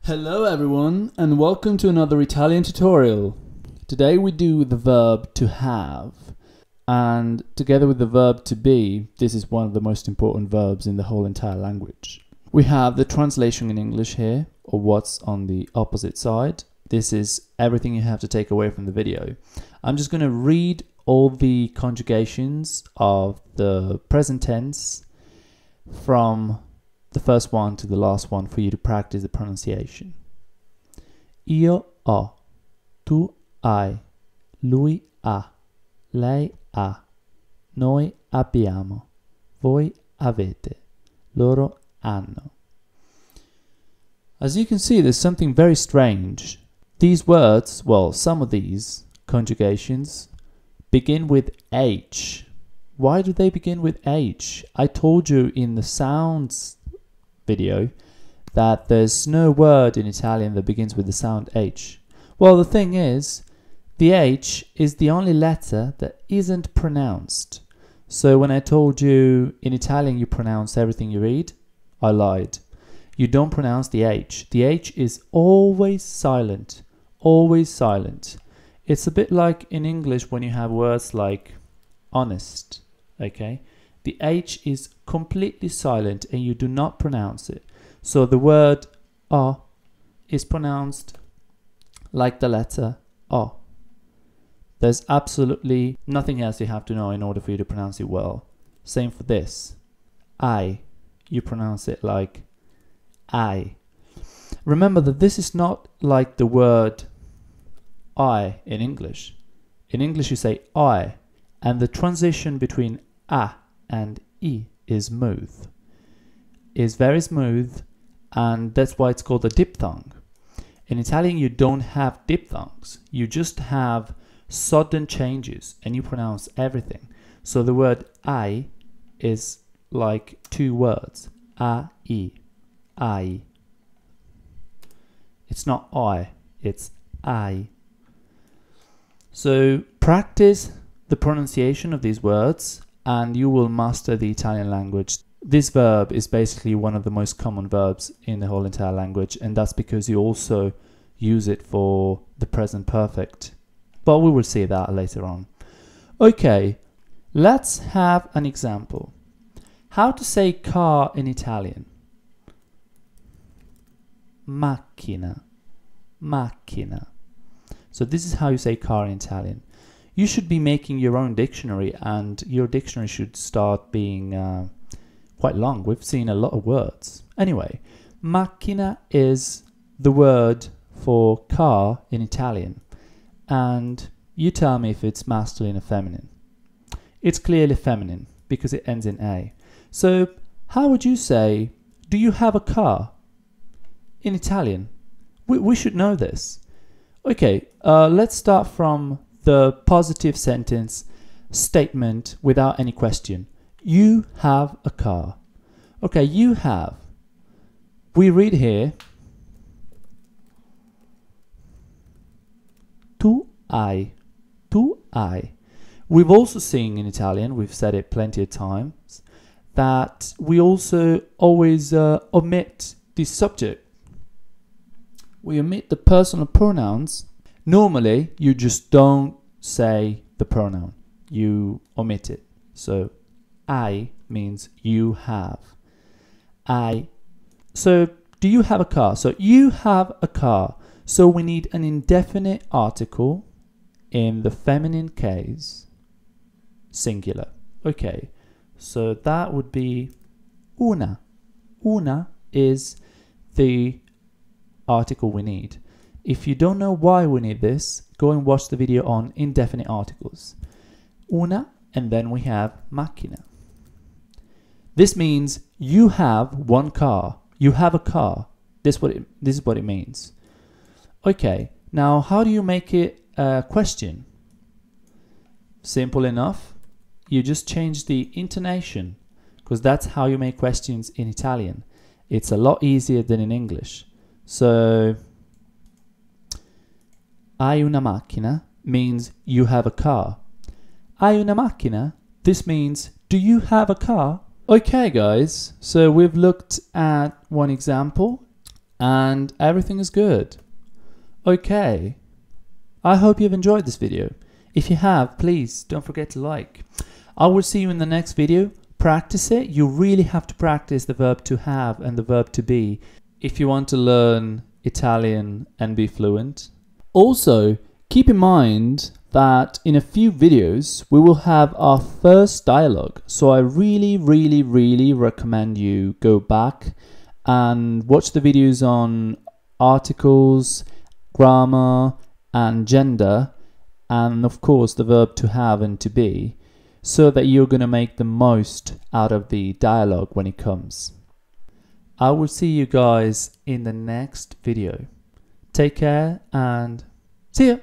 Hello everyone and welcome to another Italian tutorial. Today we do the verb to have, and together with the verb to be, this is one of the most important verbs in the whole entire language. We have the translation in English here, or what's on the opposite side. This is everything you have to take away from the video. I'm just going to read all the conjugations of the present tense from the first one to the last one for you to practice the pronunciation. Io ho, tu hai, lui ha, lei ha, noi abbiamo, voi avete, loro hanno. As you can see, there's something very strange. These words, well, some of these conjugations begin with H. Why do they begin with H? I told you in the sounds video that there's no word in Italian that begins with the sound H. Well, the thing is, the H is the only letter that isn't pronounced. So when I told you in Italian you pronounce everything you read, I lied. You don't pronounce the H. The H is always silent. Always silent. It's a bit like in English when you have words like honest, okay? The H is completely silent and you do not pronounce it. So the word O is pronounced like the letter O. There's absolutely nothing else you have to know in order for you to pronounce it well. Same for this. I. You pronounce it like I. Remember that this is not like the word I in English. In English you say I, and the transition between A and I is smooth. Is very smooth, and that's why it's called a diphthong. In Italian you don't have diphthongs, you just have sudden changes and you pronounce everything. So the word I is like two words, A-I, I. It's not I, it's I. So practice the pronunciation of these words and you will master the Italian language. This verb is basically one of the most common verbs in the whole entire language, and that's because you also use it for the present perfect. But we will see that later on. Okay, let's have an example. How to say car in Italian? Macchina, macchina. So this is how you say car in Italian. You should be making your own dictionary, and your dictionary should start being quite long. We've seen a lot of words. Anyway, macchina is the word for car in Italian, and you tell me if it's masculine or feminine. It's clearly feminine because it ends in A. So how would you say, do you have a car in Italian? We should know this. Okay, let's start from the positive sentence statement without any question. You have a car. Okay, you have. We read here, tu hai, tu hai. We've also seen in Italian, we've said it plenty of times, that we also always omit the subject. We omit the personal pronouns. Normally, you just don't say the pronoun. You omit it. So, I means you have. I. So, do you have a car? So, you have a car. So, we need an indefinite article in the feminine case, singular. Okay. So, that would be una. Una is the article we need. If you don't know why we need this, go and watch the video on indefinite articles. Una, and then we have macchina. This means you have one car. You have a car. This is what it means. Okay, now how do you make it a question? Simple enough. You just change the intonation, because that's how you make questions in Italian. It's a lot easier than in English. So, hai una macchina means you have a car. Hai una macchina? This means, do you have a car? Okay guys, so we've looked at one example and everything is good. Okay, I hope you've enjoyed this video. If you have, please don't forget to like. I will see you in the next video. Practice it. You really have to practice the verb to have and the verb to be if you want to learn Italian and be fluent. Also, keep in mind that in a few videos we will have our first dialogue. So I really recommend you go back and watch the videos on articles, grammar and gender, and of course the verb to have and to be, so that you're going to make the most out of the dialogue when it comes. I will see you guys in the next video. Take care and see ya!